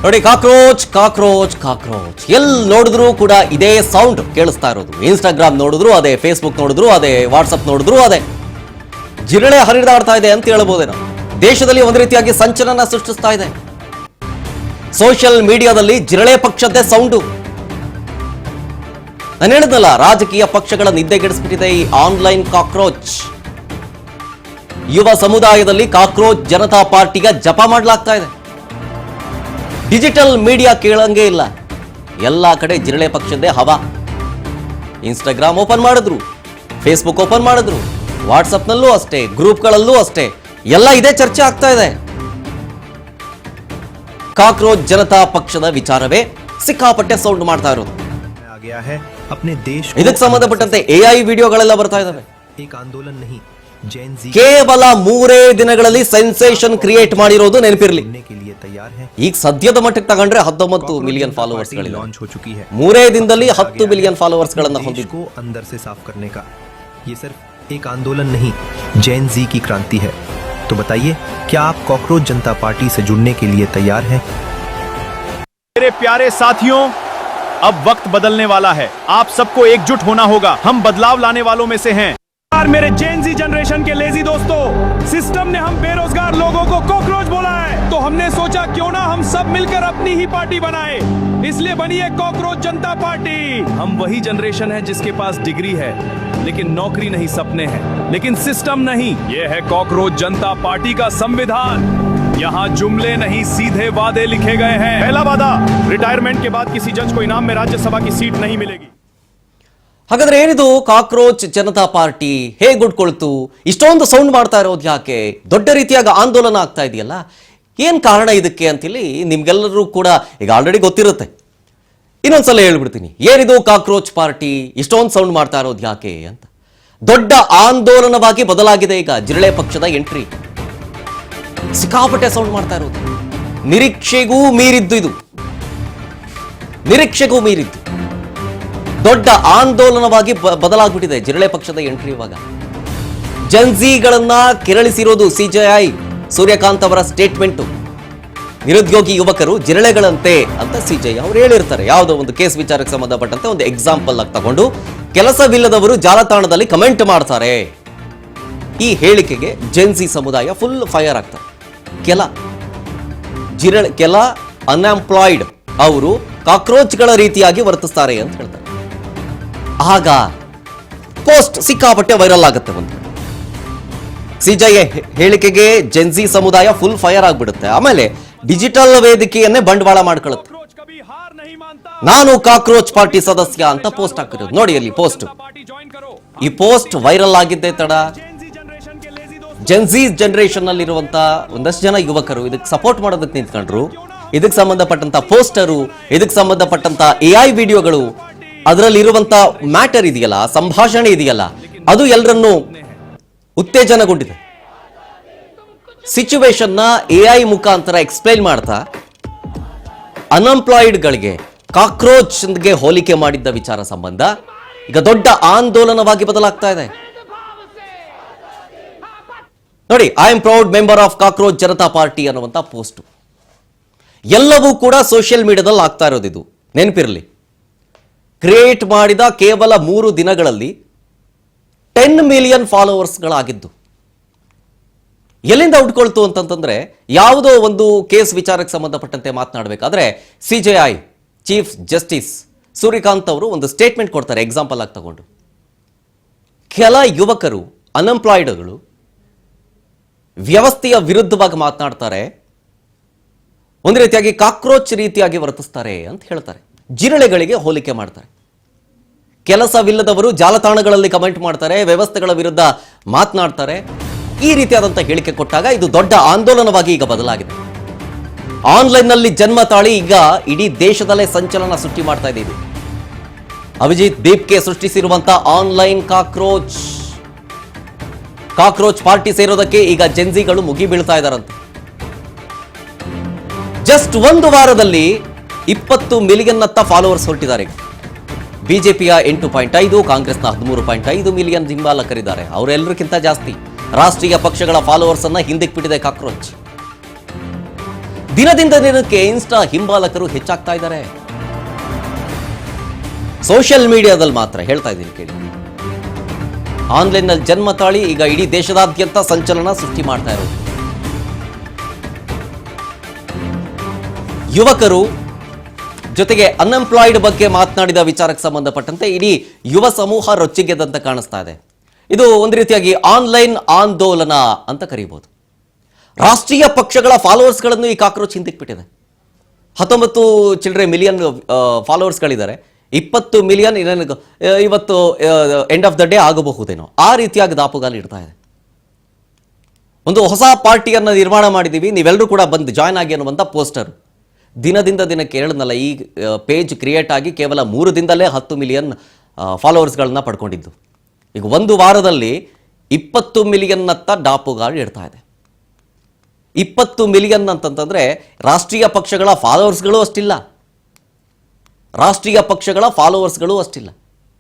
ನೋಡಿ, cockroach cockroach cockroach ಎಲ್ಲಿ ನೋಡಿದ್ರು ಕೂಡ ಇದೇ ಸೌಂಡ್ ಕೇಳಿಸ್ತಾ ಇರೋದು. ಇನ್ಸ್ಟಾಗ್ರಾಮ್ ನೋಡಿದ್ರು ಅದೇ, ಫೇಸ್ಬುಕ್ ನೋಡಿದ್ರು ಅದೇ, ವಾಟ್ಸಪ್ ನೋಡಿದ್ರು ಅದೇ. ಜಿರಳೆ ಹರಿದಾಡ್ತಾ ಇದೆ ಅಂತ ಹೇಳ್ಬೋದೇನೋ. ದೇಶದಲ್ಲಿ ಒಂದು ರೀತಿಯಾಗಿ ಸಂಚಲನ ಸೃಷ್ಟಿಸ್ತಾ ಇದೆ. ಸೋಷಿಯಲ್ ಮೀಡಿಯಾದಲ್ಲಿ ಜಿರಳೆ ಪಕ್ಷದ್ದೇ ಸೌಂಡು. ನಾನು ಹೇಳಿದ್ನಲ್ಲ, ರಾಜಕೀಯ ಪಕ್ಷಗಳ ನಿದ್ದೆಗೆಡಿಸ್ಬಿಟ್ಟಿದೆ ಈ ಆನ್ಲೈನ್ ಕಾಕ್ರೋಚ್. ಯುವ ಸಮುದಾಯದಲ್ಲಿ ಕಾಕ್ರೋಚ್ ಜನತಾ ಪಾರ್ಟಿಗೆ ಜಪ ಮಾಡಲಾಗ್ತಾ ಇದೆ. ಡಿಜಿಟಲ್ ಮೀಡಿಯಾ ಕೇಳಂಗೆ ಇಲ್ಲ, ಎಲ್ಲ ಕಡೆ ಜಿರಳೆ ಪಕ್ಷದ್ದೇ ಹವಾ. ಇನ್ಸ್ಟಾಗ್ರಾಮ್ ಓಪನ್ ಮಾಡಿದ್ರು, ಫೇಸ್ಬುಕ್ ಓಪನ್ ಮಾಡಿದ್ರು, ವಾಟ್ಸಪ್ನಲ್ಲೂ ಅಷ್ಟೇ, ಗ್ರೂಪ್ಗಳಲ್ಲೂ ಅಷ್ಟೇ, ಎಲ್ಲ ಇದೇ ಚರ್ಚೆ ಆಗ್ತಾ ಇದೆ. ಕಾಕ್ರೋಚ್ ಜನತಾ ಪಕ್ಷದ ವಿಚಾರವೇ ಸಿಕ್ಕಾಪಟ್ಟೆ ಸೌಂಡ್ ಮಾಡ್ತಾ ಇರೋದು. ಇದಕ್ಕೆ ಸಂಬಂಧಪಟ್ಟಂತೆ ಎಐ ವಿಡಿಯೋಗಳೆಲ್ಲ ಬರ್ತಾ ಇದಾವೆ. ಕೇವಲ 3 ದಿನಗಳಲ್ಲಿ ಸೆನ್ಸೇಷನ್ ಕ್ರಿಯೇಟ್ ಮಾಡಿರೋದು ನೆನಪಿರಲಿ. ಈಗ ಸದ್ಯದ ಮಟ್ಟಕ್ಕೆ ತಗೊಂಡ್ರೆ 19 ಮಿಲಿಯನ್ ಫಾಲೋವರ್ಸ್ ಗಳಿವೆ. 3 ದಿನದಲ್ಲಿ 10 ಮಿಲಿಯನ್ ಫಾಲೋವರ್ಸ್ ಗಳನ್ನ ಹೊಂದಿದ್ದು. अंदर से साफ करने का ये सिर्फ एक आंदोलन नहीं, जैन जी की क्रांति है. तो बताइए, क्या आप कॉकरोच जनता पार्टी से जुड़ने के लिए तैयार हैं? मेरे प्यारे साथियों, अब वक्त बदलने वाला है. आप सबको एकजुट होना होगा. हम बदलाव लाने वालों में से हैं. मेरे जेन जी जनरेशन के लेजी दोस्तों, सिस्टम ने हम बेरोजगार लोगों को कॉकरोच बोला है, तो हमने सोचा क्यों ना हम सब मिलकर अपनी ही पार्टी बनाए. इसलिए बनी है कॉकरोच जनता पार्टी. हम वही जनरेशन है जिसके पास डिग्री है लेकिन नौकरी नहीं, सपने हैं लेकिन सिस्टम नहीं. ये है कॉकरोच जनता पार्टी का संविधान. यहाँ जुमले नहीं, सीधे वादे लिखे गए हैं. पहला वादा, रिटायरमेंट के बाद किसी जज को इनाम में राज्यसभा की सीट नहीं मिलेगी. ಹಾಗಾದ್ರೆ ಏನಿದು ಕಾಕ್ರೋಚ್ ಜನತಾ ಪಾರ್ಟಿ? ಹೇಗೆ ಉಟ್ಕೊಳ್ತು? ಇಷ್ಟೊಂದು ಸೌಂಡ್ ಮಾಡ್ತಾ ಇರೋದು ಯಾಕೆ? ದೊಡ್ಡ ರೀತಿಯಾಗಿ ಆಂದೋಲನ ಆಗ್ತಾ ಇದೆಯಲ್ಲ, ಏನ್ ಕಾರಣ ಇದಕ್ಕೆ ಅಂತೇಳಿ ನಿಮ್ಗೆಲ್ಲರೂ ಕೂಡ ಈಗ ಆಲ್ರೆಡಿ ಗೊತ್ತಿರುತ್ತೆ. ಇನ್ನೊಂದ್ಸಲ ಹೇಳ್ಬಿಡ್ತೀನಿ, ಏನಿದು ಕಾಕ್ರೋಚ್ ಪಾರ್ಟಿ, ಇಷ್ಟೊಂದು ಸೌಂಡ್ ಮಾಡ್ತಾ ಇರೋದು ಯಾಕೆ ಅಂತ. ದೊಡ್ಡ ಆಂದೋಲನವಾಗಿ ಬದಲಾಗಿದೆ ಈಗ ಜಿರಳೆ ಪಕ್ಷದ ಎಂಟ್ರಿ. ಸಿಕ್ಕಾಪಟ್ಟೆ ಸೌಂಡ್ ಮಾಡ್ತಾ ಇರೋದು, ನಿರೀಕ್ಷೆಗೂ ಮೀರಿದ್ದು ಇದು, ನಿರೀಕ್ಷೆಗೂ ಮೀರಿದ್ದು ದೊಡ್ಡ ಆಂದೋಲನವಾಗಿ ಬದಲಾಗ್ಬಿಟ್ಟಿದೆ ಜಿರಳೆ ಪಕ್ಷದ ಎಂಟ್ರಿ. ಇವಾಗ ಜನ್ಜಿಗಳನ್ನ ಕೆರಳಿಸಿರೋದು ಸಿಜೆಐ. ಸೂರ್ಯಕಾಂತ್ ಅವರ ಸ್ಟೇಟ್ಮೆಂಟು, ನಿರುದ್ಯೋಗಿ ಯುವಕರು ಜಿರಳೆಗಳಂತೆ ಅಂತ ಸಿಜೆಐ ಅವ್ರು ಹೇಳಿರ್ತಾರೆ. ಯಾವುದೋ ಒಂದು ಕೇಸ್ ವಿಚಾರಕ್ಕೆ ಸಂಬಂಧಪಟ್ಟಂತೆ ಒಂದು ಎಕ್ಸಾಂಪಲ್ ಆಗಿ ತಗೊಂಡು ಕೆಲಸವಿಲ್ಲದವರು ಜಾಲತಾಣದಲ್ಲಿ ಕಮೆಂಟ್ ಮಾಡ್ತಾರೆ. ಈ ಹೇಳಿಕೆಗೆ ಜೆನ್ಸಿ ಸಮುದಾಯ ಫುಲ್ ಫೈರ್ ಆಗ್ತಾರೆ. ಕೆಲ ಅನ್ಎಂಪ್ಲಾಯ್ಡ್ ಅವರು ಕಾಕ್ರೋಚ್ಗಳ ರೀತಿಯಾಗಿ ವರ್ತಿಸ್ತಾರೆ ಅಂತ ಹೇಳ್ತಾರೆ. ಆಗ ಪೋಸ್ಟ್ ಸಿಕ್ಕಾಪಟ್ಟೆ ವೈರಲ್ ಆಗುತ್ತೆ. ಒಂದು ಸಿಜೆಐ ಹೇಳಿಕೆಗೆ ಜೆನ್ಸಿ ಸಮುದಾಯ ಫುಲ್ ಫೈರ್ ಆಗ್ಬಿಡುತ್ತೆ. ಆಮೇಲೆ ಡಿಜಿಟಲ್ ವೇದಿಕೆಯನ್ನೇ ಬಂಡವಾಳ ಮಾಡ್ಕೊಳ್ಳುತ್ತೆ. ನಾನು ಕಾಕ್ರೋಚ್ ಪಾರ್ಟಿ ಸದಸ್ಯ ಅಂತ ಪೋಸ್ಟ್ ಹಾಕಿರೋದು ನೋಡಿ. ಅಲ್ಲಿ ಪೋಸ್ಟ್, ಈ ಪೋಸ್ಟ್ ವೈರಲ್ ಆಗಿದ್ದೆ ತಡ ಜೆನ್ಸಿ ಜನರೇಷನ್ ಅಲ್ಲಿ ಇರುವಂತ ಒಂದಷ್ಟು ಜನ ಯುವಕರು ಇದಕ್ಕೆ ಸಪೋರ್ಟ್ ಮಾಡೋದಕ್ಕೆ ನಿಂತ್ಕೊಂಡ್ರು. ಇದಕ್ಕೆ ಸಂಬಂಧಪಟ್ಟಂತ ಪೋಸ್ಟರು, ಇದಕ್ಕೆ ಸಂಬಂಧಪಟ್ಟಂತ ಎಐ ವಿಡಿಯೋಗಳು, ಅದರಲ್ಲಿ ಇರುವಂತ ಮ್ಯಾಟರ್ ಇದೆಯಲ್ಲ, ಸಂಭಾಷಣೆ ಇದೆಯಲ್ಲ, ಅದು ಎಲ್ಲರನ್ನೂ ಉತ್ತೇಜನಗೊಂಡಿದೆ. ಸಿಚುವೇಶನ್ ನ ಎಐ ಮುಖಾಂತರ ಎಕ್ಸ್ಪ್ಲೈನ್ ಮಾಡ್ತಾ ಅನ್ಎಂಪ್ಲಾಯ್ಡ್ಗಳಿಗೆ ಕಾಕ್ರೋಚ್ಗೆ ಹೋಲಿಕೆ ಮಾಡಿದ್ದ ವಿಚಾರ ಸಂಬಂಧ ಈಗ ದೊಡ್ಡ ಆಂದೋಲನವಾಗಿ ಬದಲಾಗ್ತಾ ಇದೆ. ನೋಡಿ, I am proud member of cockroach Janata party ಅನ್ನುವಂತ ಪೋಸ್ಟ್ ಎಲ್ಲವೂ ಕೂಡ ಸೋಷಿಯಲ್ ಮೀಡಿಯಾದಲ್ಲಿ ಆಗ್ತಾ ಇರೋದು. ಇದು ನೆನಪಿರಲಿ. ಕ್ರಿಯೇಟ್ ಮಾಡಿದ ಕೇವಲ 3 ದಿನಗಳಲ್ಲಿ 10 ಮಿಲಿಯನ್ ಫಾಲೋವರ್ಸ್ಗಳಾಗಿದ್ದು. ಎಲ್ಲಿಂದ ಉಟ್ಕೊಳ್ತು ಅಂತಂತಂದ್ರೆ, ಯಾವುದೋ ಒಂದು ಕೇಸ್ ವಿಚಾರಕ್ಕೆ ಸಂಬಂಧಪಟ್ಟಂತೆ ಮಾತನಾಡಬೇಕಾದ್ರೆ ಸಿಜೆಐ ಚೀಫ್ ಜಸ್ಟಿಸ್ ಸೂರ್ಯಕಾಂತ್ ಅವರು ಒಂದು ಸ್ಟೇಟ್ಮೆಂಟ್ ಕೊಡ್ತಾರೆ ಎಕ್ಸಾಂಪಲ್ ಆಗಿ ತಗೊಂಡು. ಕೆಲ ಯುವಕರು ಅನ್ಎಂಪ್ಲಾಯ್ಡ್ಗಳು ವ್ಯವಸ್ಥೆಯ ವಿರುದ್ಧವಾಗಿ ಮಾತನಾಡ್ತಾರೆ, ಒಂದು ರೀತಿಯಾಗಿ ಕಾಕ್ರೋಚ್ ರೀತಿಯಾಗಿ ವರ್ತಿಸ್ತಾರೆ ಅಂತ ಹೇಳ್ತಾರೆ. ಜಿರಳೆಗಳಿಗೆ ಹೋಲಿಕೆ ಮಾಡ್ತಾರೆ. ಕೆಲಸವಿಲ್ಲದವರು ಜಾಲತಾಣಗಳಲ್ಲಿ ಕಮೆಂಟ್ ಮಾಡ್ತಾರೆ, ವ್ಯವಸ್ಥೆಗಳ ವಿರುದ್ಧ ಮಾತನಾಡ್ತಾರೆ. ಈ ರೀತಿಯಾದಂಥ ಹೇಳಿಕೆ ಕೊಟ್ಟಾಗ ಇದು ದೊಡ್ಡ ಆಂದೋಲನವಾಗಿ ಈಗ ಬದಲಾಗಿದೆ. ಆನ್ಲೈನ್ನಲ್ಲಿ ಜನ್ಮ ತಾಳಿ ಈಗ ಇಡೀ ದೇಶದಲ್ಲೇ ಸಂಚಲನ ಸೃಷ್ಟಿ ಮಾಡ್ತಾ ಇದೆ. ಇದು ಅಭಿಜಿತ್ ದೀಪ್ಗೆ ಸೃಷ್ಟಿಸಿರುವಂತ ಆನ್ಲೈನ್ ಕಾಕ್ರೋಚ್ ಪಾರ್ಟಿ ಸೇರೋದಕ್ಕೆ ಈಗ ಜೆನ್ಸಿಗಳು ಮುಗಿ ಬೀಳ್ತಾ ಇದ್ದಾರಂತೆ. ಜಸ್ಟ್ 1 ವಾರದಲ್ಲಿ 20 ಮಿಲಿಯನ್ ಅತ್ತ ಫಾಲೋವರ್ಸ್ ಹೊರಟಿದ್ದಾರೆ. ಬಿಜೆಪಿಯ 8.5, ಕಾಂಗ್ರೆಸ್ನ 13.5 ಮಿಲಿಯನ್ ಹಿಂಬಾಲಕರಿದ್ದಾರೆ. ಅವರೆಲ್ಲರಿಗಿಂತ ಜಾಸ್ತಿ ರಾಷ್ಟ್ರೀಯ ಪಕ್ಷಗಳ ಫಾಲೋವರ್ಸ್ ಅನ್ನ ಹಿಂದಕ್ಕೆ ಬಿಟ್ಟಿದೆ ಕಾಕ್ರೋಚ್. ದಿನದಿಂದ ದಿನಕ್ಕೆ ಇನ್ಸ್ಟಾ ಹಿಂಬಾಲಕರು ಹೆಚ್ಚಾಗ್ತಾ ಇದ್ದಾರೆ. ಸೋಷಿಯಲ್ ಮೀಡಿಯಾದಲ್ಲಿ ಮಾತ್ರ ಹೇಳ್ತಾ ಇದ್ದೀನಿ ಕೇಳಿ. ಆನ್ಲೈನ್ನಲ್ಲಿ ಜನ್ಮ ತಾಳಿ ಈಗ ಇಡೀ ದೇಶದಾದ್ಯಂತ ಸಂಚಲನ ಸೃಷ್ಟಿ ಮಾಡ್ತಾ ಇರೋದು. ಯುವಕರು ಜೊತೆಗೆ ಅನ್ಎಂಪ್ಲಾಯ್ಡ್ ಬಗ್ಗೆ ಮಾತನಾಡಿದ ವಿಚಾರಕ್ಕೆ ಸಂಬಂಧಪಟ್ಟಂತೆ ಇಡೀ ಯುವ ಸಮೂಹ ರೊಚ್ಚಿಗೆದ್ದಂತ ಕಾಣಿಸ್ತಾ ಇದೆ. ಇದು ಒಂದು ರೀತಿಯಾಗಿ ಆನ್ಲೈನ್ ಆಂದೋಲನ ಅಂತ ಕರೀಬಹುದು. ರಾಷ್ಟ್ರೀಯ ಪಕ್ಷಗಳ ಫಾಲೋವರ್ಸ್ಗಳನ್ನು ಈ ಕಾಕ್ರೋಚ್ ಹಿಂದಕ್ಕೆ ಬಿಟ್ಟಿದೆ. 19 ಚಿಲ್ಲರೆ ಮಿಲಿಯನ್ ಫಾಲೋವರ್ಸ್ಗಳಿದ್ದಾರೆ. 20 ಮಿಲಿಯನ್ ಇವತ್ತು ಎಂಡ್ ಆಫ್ ದ ಡೇ ಆಗಬಹುದೇನೋ ಆ ರೀತಿಯಾಗಿ ದಾಪುಗಾಲು ಇಡ್ತಾ ಇದೆ. ಒಂದು ಹೊಸ ಪಾರ್ಟಿಯನ್ನು ನಿರ್ಮಾಣ ಮಾಡಿದ್ದೀವಿ, ನೀವೆಲ್ಲರೂ ಕೂಡ ಬಂದು ಜಾಯ್ನ್ ಆಗಿ ಅನ್ನುವಂಥ ಪೋಸ್ಟರ್ ದಿನದಿಂದ ದಿನಕ್ಕೆ ಹೇಳಿದ್ನಲ್ಲ. ಈ ಪೇಜ್ ಕ್ರಿಯೇಟ್ ಆಗಿ ಕೇವಲ 3 ದಿನದಲ್ಲೇ 10 ಮಿಲಿಯನ್ ಫಾಲೋವರ್ಸ್ಗಳನ್ನ ಪಡ್ಕೊಂಡಿದ್ದು. ಈಗ ಒಂದು ವಾರದಲ್ಲಿ 20 ಮಿಲಿಯನ್ನತ್ತ ದಾಪುಗಾಲು ಇಡ್ತಾ ಇದೆ. 20 ಮಿಲಿಯನ್ ಅಂತಂತಂದ್ರೆ ರಾಷ್ಟ್ರೀಯ ಪಕ್ಷಗಳ ಫಾಲೋವರ್ಸ್ಗಳು ಅಷ್ಟಿಲ್ಲ. ರಾಷ್ಟ್ರೀಯ ಪಕ್ಷಗಳ ಫಾಲೋವರ್ಸ್ಗಳು ಅಷ್ಟಿಲ್ಲ.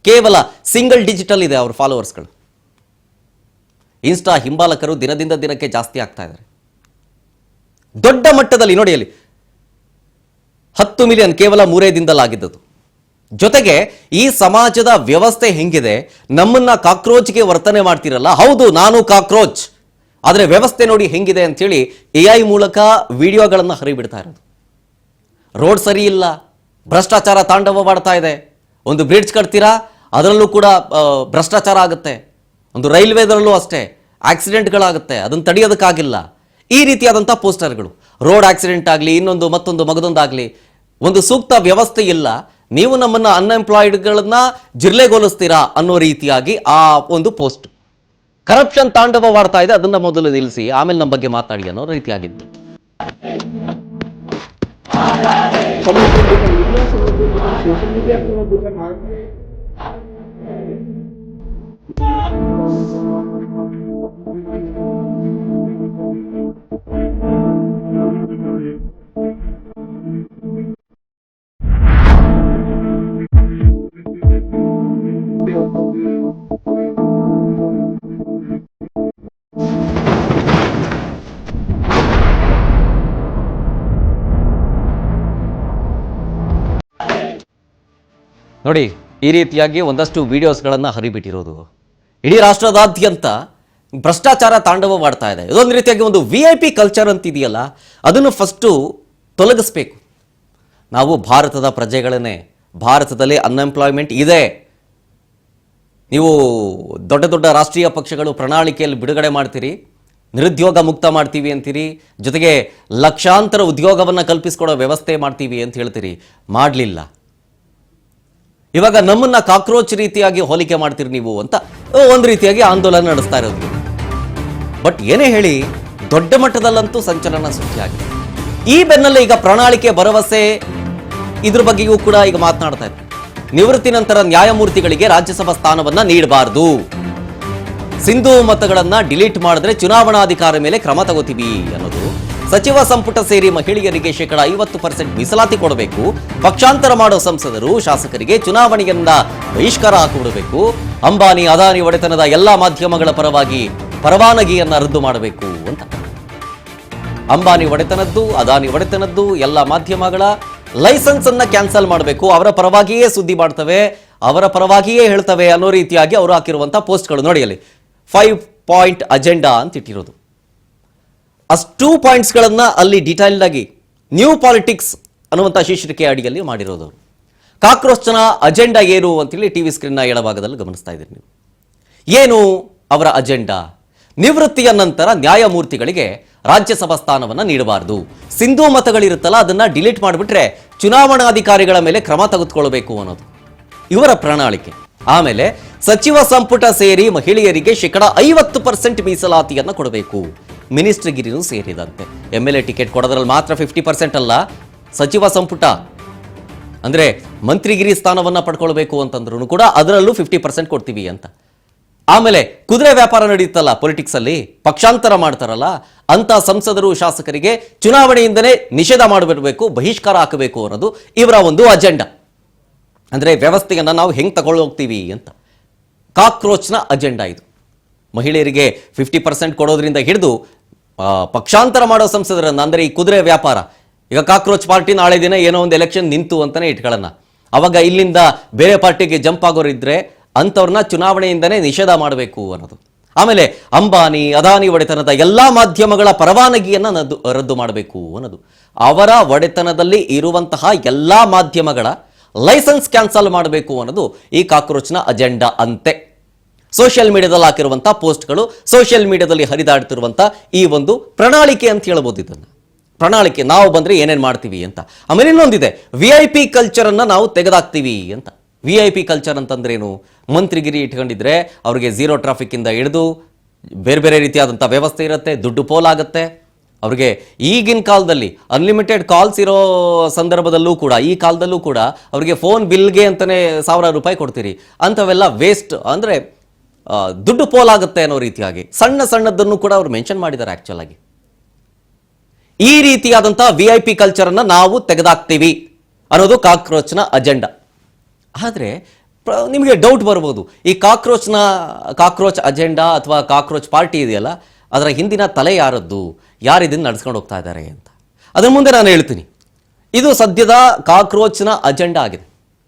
ಕೇವಲ ಸಿಂಗಲ್ ಡಿಜಿಟಲ್ ಇದೆ ಅವರ ಫಾಲೋವರ್ಸ್ಗಳು. ಇನ್ಸ್ಟಾ ಹಿಂಬಾಲಕರು ದಿನದಿಂದ ದಿನಕ್ಕೆ ಜಾಸ್ತಿ ಆಗ್ತಾ ಇದ್ದಾರೆ. ದೊಡ್ಡ ಮಟ್ಟದಲ್ಲಿ ನೋಡಿ, ಅಲ್ಲಿ 10 ಮಿಲಿಯನ್ ಕೇವಲ 3 ದಿನದಲ್ಲಾಗಿದ್ದದು. ಜೊತೆಗೆ ಈ ಸಮಾಜದ ವ್ಯವಸ್ಥೆ ಹೆಂಗಿದೆ, ನಮ್ಮನ್ನ ಕಾಕ್ರೋಚ್ಗೆ ವರ್ತನೆ ಮಾಡ್ತಿರಲ್ಲ. ಹೌದು, ನಾನು ಕಾಕ್ರೋಚ್, ಆದರೆ ವ್ಯವಸ್ಥೆ ನೋಡಿ ಹೆಂಗಿದೆ ಅಂತೇಳಿ AI ಮೂಲಕ ವಿಡಿಯೋಗಳನ್ನು ಹರಿಬಿಡ್ತಾ ಇರೋದು. ರೋಡ್ ಸರಿ ಇಲ್ಲ, ಭ್ರಷ್ಟಾಚಾರ ತಾಂಡವ ಮಾಡ್ತಾ ಇದೆ. ಒಂದು ಬ್ರಿಡ್ಜ್ ಕಟ್ತೀರಾ, ಅದರಲ್ಲೂ ಕೂಡ ಭ್ರಷ್ಟಾಚಾರ ಆಗುತ್ತೆ. ಒಂದು ರೈಲ್ವೇದರಲ್ಲೂ ಅಷ್ಟೇ ಆಕ್ಸಿಡೆಂಟ್ಗಳಾಗುತ್ತೆ, ಅದನ್ನು ತಡೆಯೋದಕ್ಕಾಗಿಲ್ಲ. ಈ ರೀತಿಯಾದಂಥ ಪೋಸ್ಟರ್ಗಳು. ರೋಡ್ ಆಕ್ಸಿಡೆಂಟ್ ಆಗಲಿ, ಇನ್ನೊಂದು ಮತ್ತೊಂದು ಮಗದೊಂದಾಗಲಿ, ಒಂದು ಸೂಕ್ತ ವ್ಯವಸ್ಥೆ ಇಲ್ಲ. ನೀವು ನಮ್ಮನ್ನ ಅನ್ಎಂಪ್ಲಾಯ್ಡ್ಗಳನ್ನ ಜಿರ್ಲೆಗೊಲಿಸ್ತೀರಾ ಅನ್ನೋ ರೀತಿಯಾಗಿ ಆ ಒಂದು ಪೋಸ್ಟ್. ಕರಪ್ಷನ್ ತಾಂಡವವಾಡ್ತಾ ಇದೆ, ಅದನ್ನ ಮೊದಲು ನಿಲ್ಲಿಸಿ ಆಮೇಲೆ ನಮ್ಮ ಬಗ್ಗೆ ಮಾತಾಡಿ ಅನ್ನೋ ರೀತಿಯಾಗಿತ್ತು. ನೋಡಿ, ಈ ರೀತಿಯಾಗಿ ಒಂದಷ್ಟು ವಿಡಿಯೋಸ್ಗಳನ್ನು ಹರಿಬಿಟ್ಟಿರೋದು. ಇಡೀ ರಾಷ್ಟ್ರದಾದ್ಯಂತ ಭ್ರಷ್ಟಾಚಾರ ತಾಂಡವವಾಡ್ತಾ ಇದೆ. ಇದೊಂದು ರೀತಿಯಾಗಿ ಒಂದು VIP ಕಲ್ಚರ್ ಅಂತಿದೆಯಲ್ಲ, ಅದನ್ನು ಫಸ್ಟು ತೊಲಗಿಸ್ಬೇಕು. ನಾವು ಭಾರತದ ಪ್ರಜೆಗಳನ್ನೇ, ಭಾರತದಲ್ಲಿ ಅನ್ಎಂಪ್ಲಾಯ್ಮೆಂಟ್ ಇದೆ. ನೀವು ದೊಡ್ಡ ದೊಡ್ಡ ರಾಷ್ಟ್ರೀಯ ಪಕ್ಷಗಳು ಪ್ರಣಾಳಿಕೆಯಲ್ಲಿ ಬಿಡುಗಡೆ ಮಾಡ್ತೀರಿ, ನಿರುದ್ಯೋಗ ಮುಕ್ತ ಮಾಡ್ತೀವಿ ಅಂತೀರಿ, ಜೊತೆಗೆ ಲಕ್ಷಾಂತರ ಉದ್ಯೋಗವನ್ನು ಕಲ್ಪಿಸ್ಕೊಡೋ ವ್ಯವಸ್ಥೆ ಮಾಡ್ತೀವಿ ಅಂತ ಹೇಳ್ತೀರಿ. ಮಾಡಲಿಲ್ಲ. ಇವಾಗ ನಮ್ಮನ್ನ ಕಾಕ್ರೋಚ್ ರೀತಿಯಾಗಿ ಹೋಲಿಕೆ ಮಾಡ್ತೀರಿ ನೀವು ಅಂತ ಒಂದು ರೀತಿಯಾಗಿ ಆಂದೋಲನ ನಡೆಸ್ತಾ ಇರೋದು. ಬಟ್ ಏನೇ ಹೇಳಿ, ದೊಡ್ಡ ಮಟ್ಟದಲ್ಲಂತೂ ಸಂಚಲನ ಸೃಷ್ಟಿಯಾಗಿದೆ. ಈ ಬೆನ್ನಲ್ಲೇ ಈಗ ಪ್ರಣಾಳಿಕೆ, ಭರವಸೆ ಇದ್ರ ಬಗ್ಗೆಯೂ ಕೂಡ ಈಗ ಮಾತನಾಡ್ತಾ ಇದ್ದಾರೆ. ನಿವೃತ್ತಿ ನಂತರ ನ್ಯಾಯಮೂರ್ತಿಗಳಿಗೆ ರಾಜ್ಯಸಭಾ ಸ್ಥಾನವನ್ನ ನೀಡಬಾರದು, ಸಿಂಧು ಮತಗಳನ್ನ ಡಿಲೀಟ್ ಮಾಡಿದ್ರೆ ಚುನಾವಣಾಧಿಕಾರಿ ಮೇಲೆ ಕ್ರಮ ತಗೋತೀವಿ ಅನ್ನೋದು. ಸಚಿವ ಸಂಪುಟ ಸೇರಿ ಮಹಿಳೆಯರಿಗೆ 50% ಮೀಸಲಾತಿ ಕೊಡಬೇಕು, ಪಕ್ಷಾಂತರ ಮಾಡೋ ಸಂಸದರು ಶಾಸಕರಿಗೆ ಚುನಾವಣೆಯನ್ನ ಬಹಿಷ್ಕಾರ ಹಾಕಿಬಿಡಬೇಕು, ಅಂಬಾನಿ ಅದಾನಿ ಒಡೆತನದ ಎಲ್ಲಾ ಮಾಧ್ಯಮಗಳ ಪರವಾನಗಿಯನ್ನ ರದ್ದು ಮಾಡಬೇಕು ಅಂತ. ಅಂಬಾನಿ ಒಡೆತನದ್ದು, ಅದಾನಿ ಒಡೆತನದ್ದು ಎಲ್ಲ ಮಾಧ್ಯಮಗಳ ಲೈಸೆನ್ಸ್ ಅನ್ನ ಕ್ಯಾನ್ಸಲ್ ಮಾಡಬೇಕು, ಅವರ ಪರವಾಗಿಯೇ ಸುದ್ದಿ ಮಾಡ್ತವೆ, ಅವರ ಪರವಾಗಿಯೇ ಹೇಳ್ತವೆ ಅನ್ನೋ ರೀತಿಯಾಗಿ ಅವರು ಹಾಕಿರುವಂತಹ ಪೋಸ್ಟ್ಗಳು. ನೋಡಿ, ಅಲ್ಲಿ 5 ಪಾಯಿಂಟ್ ಅಜೆಂಡಾ ಅಂತ ಇಟ್ಟಿರೋದು. ಅಷ್ಟು ಪಾಯಿಂಟ್ಸ್ಗಳನ್ನು ಅಲ್ಲಿ ಡೀಟೈಲ್ಡ್ ಆಗಿ ನ್ಯೂ ಪಾಲಿಟಿಕ್ಸ್ ಅನ್ನುವಂಥ ಶೀರ್ಷಿಕೆ ಅಡಿಯಲ್ಲಿ ಮಾಡಿರೋದು. ಕಾಕ್ರೋಚ್ನ ಅಜೆಂಡಾ ಏನು ಅಂತೇಳಿ ಟಿವಿ ಸ್ಕ್ರೀನ್ನ ಎಡಭಾಗದಲ್ಲಿ ಗಮನಿಸ್ತಾ ಇದ್ದೀರಿ ನೀವು. ಏನು ಅವರ ಅಜೆಂಡಾ? ನಿವೃತ್ತಿಯ ನಂತರ ನ್ಯಾಯಮೂರ್ತಿಗಳಿಗೆ ರಾಜ್ಯಸಭಾ ಸ್ಥಾನವನ್ನು ನೀಡಬಾರದು, ಸಿಂಧು ಮತಗಳಿರುತ್ತಲ್ಲ ಅದನ್ನ ಡಿಲೀಟ್ ಮಾಡಿಬಿಟ್ರೆ ಚುನಾವಣಾಧಿಕಾರಿಗಳ ಮೇಲೆ ಕ್ರಮ ತೆಗೆದುಕೊಳ್ಳಬೇಕು ಅನ್ನೋದು ಇವರ ಪ್ರಣಾಳಿಕೆ. ಆಮೇಲೆ ಸಚಿವ ಸಂಪುಟ ಸೇರಿ ಮಹಿಳೆಯರಿಗೆ 50% ಮೀಸಲಾತಿಯನ್ನು ಕೊಡಬೇಕು, ಮಿನಿಸ್ಟ್ರಿಗಿರಿನೂ ಸೇರಿದಂತೆ. MLA ಟಿಕೆಟ್ ಕೊಡೋದ್ರಲ್ಲಿ ಮಾತ್ರ 50% ಅಲ್ಲ, ಸಚಿವ ಸಂಪುಟ ಅಂದ್ರೆ ಮಂತ್ರಿಗಿರಿ ಸ್ಥಾನವನ್ನ ಪಡ್ಕೊಳ್ಬೇಕು ಅಂತಂದ್ರೂ ಕೂಡ ಅದರಲ್ಲೂ 50% ಕೊಡ್ತೀವಿ ಅಂತ. ಆಮೇಲೆ ಕುದುರೆ ವ್ಯಾಪಾರ ನಡೆಯುತ್ತಲ್ಲ ಪೊಲಿಟಿಕ್ಸ್ ಅಲ್ಲಿ, ಪಕ್ಷಾಂತರ ಮಾಡ್ತಾರಲ್ಲ ಅಂತ ಸಂಸದರು ಶಾಸಕರಿಗೆ ಚುನಾವಣೆಯಿಂದನೇ ನಿಷೇಧ ಮಾಡಿಬಿಡಬೇಕು, ಬಹಿಷ್ಕಾರ ಹಾಕಬೇಕು ಅನ್ನೋದು ಇವರ ಒಂದು ಅಜೆಂಡಾ. ಅಂದ್ರೆ ವ್ಯವಸ್ಥೆಯನ್ನ ನಾವು ಹೆಂಗ್ ತಗೊಳ್ಳೋಗ್ತೀವಿ ಅಂತ ಕಾಕ್ರೋಚ್ನ ಅಜೆಂಡಾ ಇದು. ಮಹಿಳೆಯರಿಗೆ 50% ಕೊಡೋದ್ರಿಂದ ಹಿಡಿದು ಪಕ್ಷಾಂತರ ಮಾಡೋ ಸಂಸದರನ್ನ, ಅಂದರೆ ಈ ಕುದುರೆ ವ್ಯಾಪಾರ ಈಗ ಕಾಕ್ರೋಚ್ ಪಾರ್ಟಿ ನಾಳೆ ದಿನ ಏನೋ ಒಂದು ಎಲೆಕ್ಷನ್ ನಿಂತು ಅಂತಾನೆ ಇಟ್ಕೊಳ್ಳೋಣ. ಅವಾಗ ಇಲ್ಲಿಂದ ಬೇರೆ ಪಾರ್ಟಿಗೆ ಜಂಪ್ ಆಗೋರಿದ್ರೆ ಅಂಥವ್ರನ್ನ ಚುನಾವಣೆಯಿಂದನೇ ನಿಷೇಧ ಮಾಡಬೇಕು ಅನ್ನೋದು. ಆಮೇಲೆ ಅಂಬಾನಿ ಅದಾನಿ ಒಡೆತನದ ಎಲ್ಲಾ ಮಾಧ್ಯಮಗಳ ಪರವಾನಗಿಯನ್ನ ರದ್ದು ಮಾಡಬೇಕು ಅನ್ನೋದು. ಅವರ ಒಡೆತನದಲ್ಲಿ ಇರುವಂತಹ ಎಲ್ಲಾ ಮಾಧ್ಯಮಗಳ ಲೈಸೆನ್ಸ್ ಕ್ಯಾನ್ಸಲ್ ಮಾಡಬೇಕು ಅನ್ನೋದು ಈ ಕಾಕ್ರೋಚ್ನ ಅಜೆಂಡಾ ಅಂತೆ. ಸೋಷಿಯಲ್ ಮೀಡಿಯಾದಲ್ಲಿ ಹಾಕಿರುವಂತಹ ಪೋಸ್ಟ್ಗಳು, ಸೋಷಿಯಲ್ ಮೀಡಿಯಾದಲ್ಲಿ ಹರಿದಾಡ್ತಿರುವಂತಹ ಈ ಒಂದು ಪ್ರಣಾಳಿಕೆ ಅಂತ ಹೇಳ್ಬೋದು. ಇದನ್ನ ಪ್ರಣಾಳಿಕೆ, ನಾವು ಬಂದ್ರೆ ಏನೇನ್ ಮಾಡ್ತೀವಿ ಅಂತ. ಆಮೇಲೆ ಇನ್ನೊಂದಿದೆ, VIP ಕಲ್ಚರ್ ಅನ್ನ ನಾವು ತೆಗೆದಾಕ್ತೀವಿ ಅಂತ. VIP ಕಲ್ಚರ್ ಅಂತಂದ್ರೇನು? ಮಂತ್ರಿಗಿರಿ ಇಟ್ಕೊಂಡಿದ್ರೆ ಅವ್ರಿಗೆ ಝೀರೋ ಟ್ರಾಫಿಕ್ ಇಂದ ಹಿಡಿದು ಬೇರೆ ಬೇರೆ ರೀತಿಯಾದಂಥ ವ್ಯವಸ್ಥೆ ಇರುತ್ತೆ, ದುಡ್ಡು ಪೋಲಾಗುತ್ತೆ ಅವ್ರಿಗೆ. ಈಗಿನ ಕಾಲದಲ್ಲಿ ಅನ್ಲಿಮಿಟೆಡ್ ಕಾಲ್ಸ್ ಇರೋ ಸಂದರ್ಭದಲ್ಲೂ ಕೂಡ, ಈ ಕಾಲದಲ್ಲೂ ಕೂಡ ಅವ್ರಿಗೆ ಫೋನ್ ಬಿಲ್ಗೆ ಅಂತಾನೆ ₹1000 ಕೊಡ್ತೀರಿ. ಅಂಥವೆಲ್ಲ ವೇಸ್ಟ್, ಅಂದರೆ ದುಡ್ಡು ಪೋಲಾಗುತ್ತೆ ಅನ್ನೋ ರೀತಿಯಾಗಿ ಸಣ್ಣ ಸಣ್ಣದನ್ನು ಕೂಡ ಅವ್ರು ಮೆನ್ಷನ್ ಮಾಡಿದ್ದಾರೆ ಆಕ್ಚುಲ್ ಆಗಿ. ಈ ರೀತಿಯಾದಂಥ VIP ಕಲ್ಚರನ್ನು ನಾವು ತೆಗೆದಾಕ್ತೀವಿ ಅನ್ನೋದು ಕಾಕ್ರೋಚ್ನ ಅಜೆಂಡಾ. ಆದರೆ ನಿಮಗೆ ಡೌಟ್ ಬರ್ಬೋದು, ಈ ಕಾಕ್ರೋಚ್ ಅಜೆಂಡಾ ಅಥವಾ ಕಾಕ್ರೋಚ್ ಪಾರ್ಟಿ ಇದೆಯಲ್ಲ, ಅದರ ಹಿಂದಿನ ತಲೆ ಯಾರದ್ದು, ಯಾರು ಇದನ್ನು ನಡೆಸ್ಕೊಂಡು ಹೋಗ್ತಾ ಇದ್ದಾರೆ ಅಂತ. ಅದರ ಮುಂದೆ ನಾನು ಹೇಳ್ತೀನಿ. ಇದು ಸದ್ಯದ ಕಾಕ್ರೋಚ್ನ ಅಜೆಂಡಾ ಆಗಿದೆ.